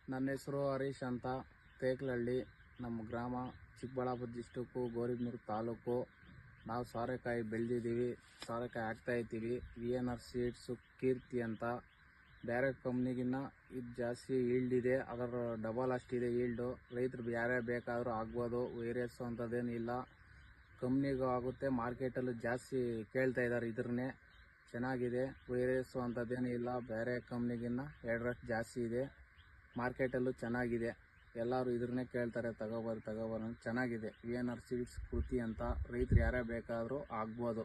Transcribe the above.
ನನ್ನ ಹೆಸರು ಹರೀಶ್ ಅಂತ, ತೇಕ್ಲಹಳ್ಳಿ ನಮ್ಮ ಗ್ರಾಮ, ಚಿಕ್ಕಬಳ್ಳಾಪುರ ಡಿಸ್ಟಿಕ್ಕು, ಗೌರಿಬಿದನೂರು ತಾಲೂಕು. ನಾವು ಸೋರೆಕಾಯಿ ಬೆಳೆದಿದ್ದೀವಿ, ಸೋರೆಕಾಯಿ ಹಾಕ್ತಾಯಿದ್ದೀವಿ. VNR ಸೀಡ್ಸು ಕೀರ್ತಿ ಅಂತ. ಬೇರೆ ಕಂಪ್ನಿಗಿನ್ನ ಇದು ಜಾಸ್ತಿ ಈಲ್ಡ್ ಇದೆ, ಅದರ ಡಬಲ್ ಅಷ್ಟಿದೆ ಈಲ್ಡು. ರೈತರು ಯಾರೇ ಬೇಕಾದರೂ ಆಗ್ಬೋದು, ವೈರಸ್ಸು ಅಂಥದ್ದೇನಿಲ್ಲ. ಕಂಪ್ನಿಗೂ ಆಗುತ್ತೆ, ಮಾರ್ಕೆಟಲ್ಲೂ ಜಾಸ್ತಿ ಕೇಳ್ತಾ ಇದ್ದಾರೆ. ಇದ್ರನ್ನೇ ಚೆನ್ನಾಗಿದೆ, ವೈರಸ್ಸು ಅಂಥದ್ದೇನೂ ಇಲ್ಲ. ಬೇರೆ ಕಂಪ್ನಿಗಿನ್ನ 2 ಜಾಸ್ತಿ ಇದೆ. ಮಾರ್ಕೆಟಲ್ಲೂ ಚೆನ್ನಾಗಿದೆ, ಎಲ್ಲರೂ ಇದ್ರನ್ನೇ ಕೇಳ್ತಾರೆ. ತಗೋಬಾರ ಚೆನ್ನಾಗಿದೆ. VNR ಸೀಡ್ಸ್ ಕೃತಿ ಅಂತ. ರೈತರು ಯಾರೇ ಬೇಕಾದರೂ ಆಗ್ಬೋದು.